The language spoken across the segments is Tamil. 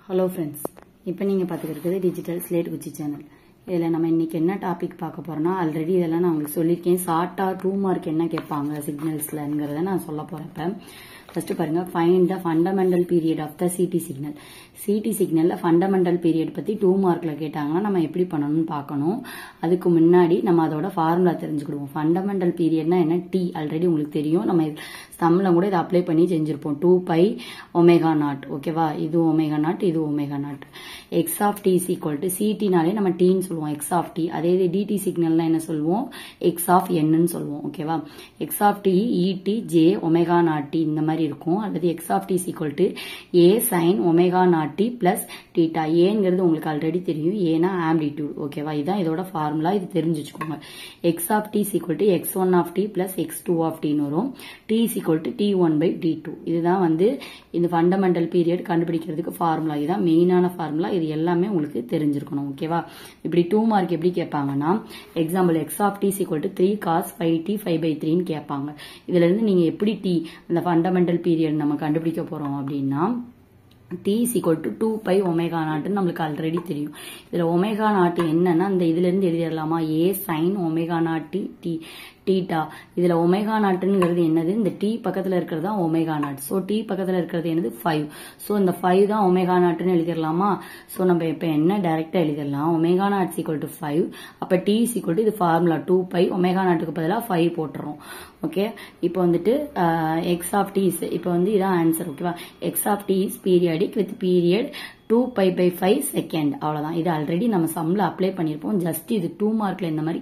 ஹலோ ஃப்ரெண்ட்ஸ், இப்போ நீங்கள் பார்த்துக்கிறது டிஜிட்டல் ஸ்லேட் குச்சி சேனல். இதில் நம்ம இன்னைக்கு என்ன டாபிக் பார்க்க போறோம்னா, ஆல்ரெடி இதெல்லாம் நான் உங்களுக்கு சொல்லியிருக்கேன். ஷார்ட்டாக 2 மார்க் என்ன கேட்பாங்க சிக்னல்ஸ்லங்கிறத நான் சொல்ல போறேன். இப்போ ஃபர்ஸ்ட் பாருங்க, find the fundamental period of the CT signal. CT சிக்னல்ல ஃபண்டமெண்டல் பீரியட் பத்தி 2 மார்க்ல கேட்டாங்கன்னா நம்ம எப்படி பண்ணணும்னு பார்க்கணும். அதுக்கு முன்னாடி நம்ம அதோட ஃபார்முலா தெரிஞ்சுக்கிடுவோம். ஃபண்டமெண்டல் பீரியட்னா என்ன, டி ஆல்ரெடி உங்களுக்கு தெரியும். நம்ம சம்ல கூட இதை அப்ளை பண்ணி செஞ்சிருப்போம். 2π ω0. ஓகேவா, இது ω0, இது ω0. X of t is equal to சிடினாலே நம்ம டீன்னு சொல்லுவோம், எக்ஸ் ஆஃப் டி. அதே இது டிடி சிக்னல்னா என்ன சொல்லுவோம், எக்ஸ் ஆஃப் என்னன்னு சொல்லுவோம். ஓகேவா, எக்ஸ் ஆஃப் டி இடி ஜே ω0t இந்த மாதிரி இருக்கும். அல்லது x of t is equal to a sine ω0t plus theta. ஏங்கிறது உங்களுக்கு ஆல்ரெடி தெரியும், ஏனா ஆம்பிளிடியூட். ஓகேவா, இதுதான் இதோட ஃபார்முலா. இது தெரிஞ்சு வச்சுக்கோங்க. X of t is equal to x1 of t plus x2 of டின்னு வரும். T is equal to t1/t2. இதுதான் வந்து இந்த ஃபண்டமெண்டல் பீரியட் கண்டுபிடிக்கிறதுக்கு ஃபார்முலா. இதுதான் மெயினான ஃபார்முலா. இது எல்லாமே உங்களுக்கு தெரிஞ்சிருக்கணும். ஓகேவா, இப்படி 2 மார்க் எப்படி கேட்பாங்கன்னா, example x of t is equal to 3 cos 5t 5/3ன்னு கேட்பாங்க. இதுல இருந்து நீங்க எப்படி டி அந்த ஃபண்டமெண்டல் பீரியட் நம்ம கண்டுபிடிக்க போறோம் அப்படின்னா, t is equal to 2π ω0 நம்மளுக்கு ஆல்ரெடி தெரியும். இதுல ω0 என்னன்னா இந்த இதுல இருந்து எழுதிடலாமா, a sin ω0t டீட்டா. இதுல ω0ங்கிறது என்னது, இந்த t பக்கத்துல இருக்கிறது தான் ω0. சோ t பக்கத்துல இருக்கிறது என்னது 5. சோ இந்த 5 தான் ω0ன்னு எழுதிடலாமா. சோ நம்ம இப்ப என்ன டைரக்டா எழுதிடலாம், ω0 is equal to 5. அப்ப t is equal to இது ஃபார்முலா 2π ω0க்கு பதிலா 5 போட்டுறோம். ஓகே, இப்போ வந்துட்டு எக்ஸ் ஆஃப் டி இஸ், இப்போ வந்து இதான் ஆன்சர். ஓகேவா, x of t is periodic with period 2π/5 second. அவ்வளவுதான். இது ஆல்ரெடி நம்ம சம்ல அப்ளை பண்ணிருப்போம். ஜஸ்ட் இது 2 மார்க்ல இந்த மாதிரி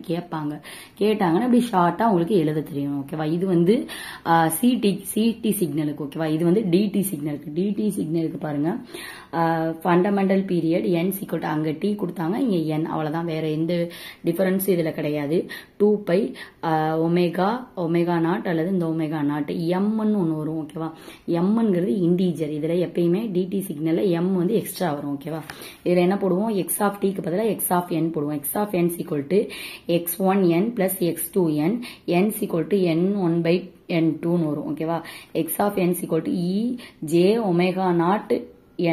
கேட்டாங்கன்னா இப்படி ஷார்ட்டா உங்களுக்கு எழுத தெரியும். ஓகேவா, இது வந்து சிடி சிக்னலுக்கு. ஓகேவா, இது வந்து டிடி சிக்னலுக்கு. டிடி சிக்னலுக்கு பாருங்க, ஃபண்டமெண்டல் பீரியட் n = அங்க டி கொடுத்தாங்க, இங்க n. அவ்வளவுதான், வேற எந்த டிஃபரன்ஸ் இதுல கிடையாது. 2π ω0 அல்லது இந்த ω0 mன்னு ஒண்ணு வரும். ஓகேவா, mங்கிறது இண்டீஜர். இதுல எப்பயுமே டிடி சிக்னல்ல m வந்து எக்ஸ்ட்ரா வரும். ஓகேவா, இதுல என்ன போடுவோம், எக்ஸ் ஆஃப் டிக்கு பதிலா எக்ஸ் ஆஃப் n போடுவோம். X of n = x1n plus x2n, n = n1/n2 வரும். ஓகேவா, x of n = e j ω0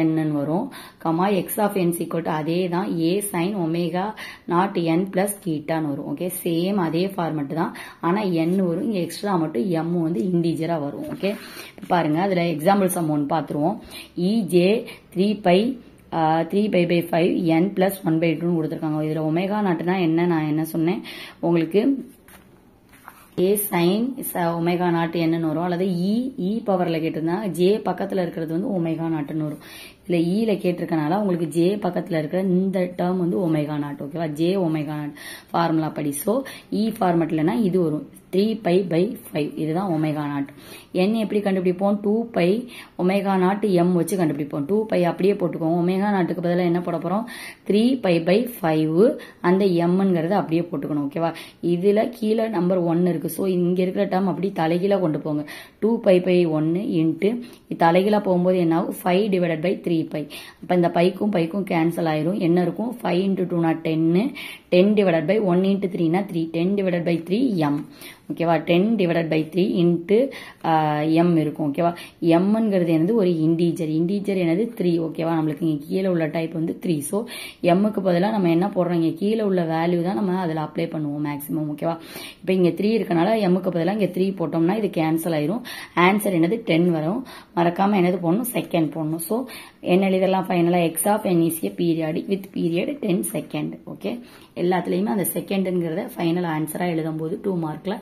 n வரும். கமா எக்ஸ் ஆஃப் n = அதே தான், a sin ω0 n பிளஸ் தீட்டான்னு வரும். ஓகே, சேம் அதே ஃபார்மட் தான். ஆனா n வரும், இங்க எக்ஸ்ட்ரா மட்டும் m வந்து இண்டீஜரா வரும். ஓகே, பாருங்க, அதுல எக்ஸாம்பிள் சம் ஒன்று பாத்துருவோம். ej 3π/5 n பிளஸ் 1/2 கொடுத்துருக்காங்க. இதுல ω0னா என்ன, நான் என்ன சொன்னேன் உங்களுக்கு, a sin ω0 என்னன்னு வரும். அல்லது e பவர்ல கேட்டிருந்தா j பக்கத்துல இருக்கிறது வந்து ω0ன்னு வரும். இதுல ல கேட்டிருக்கனால உங்களுக்கு j பக்கத்துல இருக்கிற இந்த டேர்ம் வந்து ω0. ஓகேவா, j ω0 ஃபார்முலா படி. சோ e ஃபார்மட்லனா இது வரும் 3π/5. இதுதான் ω0. n எப்படி கண்டுபிடிப்போம், 2π ω0 m வச்சு கண்டுபிடிப்போம். 2π அப்படியே போட்டுக்கோங்க. ω0க்கு பதிலா என்ன போட போறோம், 3π/5. அந்த mங்கிறத அப்படியே போட்டுக்கணும். ஓகேவா, இதுல கீழே நம்பர் 1 இருக்கு. சோ இங்க இருக்கிற டேர்ம் அப்படி தலைகீழா கொண்டு போங்க. 2π/1 இன்ட்டு தலைகீழா போகும்போது என்ன ஆகும், 5/3π. அப்ப இந்த பைக்கும் பைக்கும் கேன்சல் ஆயிரும். என்ன இருக்கும், 5 × 2 = 10, 10/1 × 3 = 3, 10/3 m. ஓகேவா, 10/3 இன்ட்டு m இருக்கும். ஓகேவா, mங்கிறது என்னது, ஒரு இண்டீஜர். இண்டீஜர் என்னது 3. ஓகேவா, நம்மளுக்கு இங்க கீழே உள்ள டைப் வந்து 3. சோ mக்கு பதிலா நம்ம என்ன போடுறோம், இங்க கீழே உள்ள வேல்யூ தான் நம்ம அதுல அப்ளை பண்ணுவோம் மேக்ஸிமம். ஓகேவா, இப்ப இங்க 3 இருக்கனால mக்கு பதிலா இங்க 3 போட்டோம்னா இது கேன்சல் ஆயிரும். ஆன்சர் என்னது 10 வரும். மறக்காம என்னது போடணும், செகண்ட் போடணும். சோ என்ன எழுதலாம் ஃபைனலா, x of n is a periodic with period 10 second. Okay, எல்லாத்துலயுமே அந்த செகண்ட்ங்கிறத ஃபைனல் ஆன்சரா எழுதும் போது 2 மார்க்ல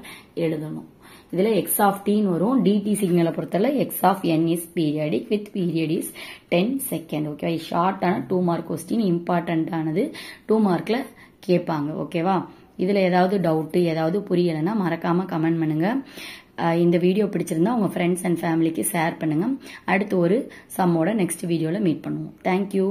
எழுதணும். இதுல எக்ஸ் ஆஃப் டின்னு வரும். டிடி சிக்னலை பொறுத்தவரை x of n is periodic with period is 10 second. ஓகேவா, ஷார்ட்டான 2 மார்க் கொஸ்டின், இம்பார்ட்டன்ட் ஆனது, 2 மார்க்ல கேட்பாங்க. ஓகேவா, இதுல ஏதாவது டவுட் ஏதாவது புரியலைன்னா மறக்காம கமெண்ட் பண்ணுங்க. இந்த வீடியோ பிடிச்சிருந்தா உங்க ஃப்ரெண்ட்ஸ் அண்ட் ஃபேமிலிக்கு ஷேர் பண்ணுங்க. அடுத்து ஒரு சம்மோட நெக்ஸ்ட் வீடியோல மீட் பண்ணுவோம். தேங்க்யூ.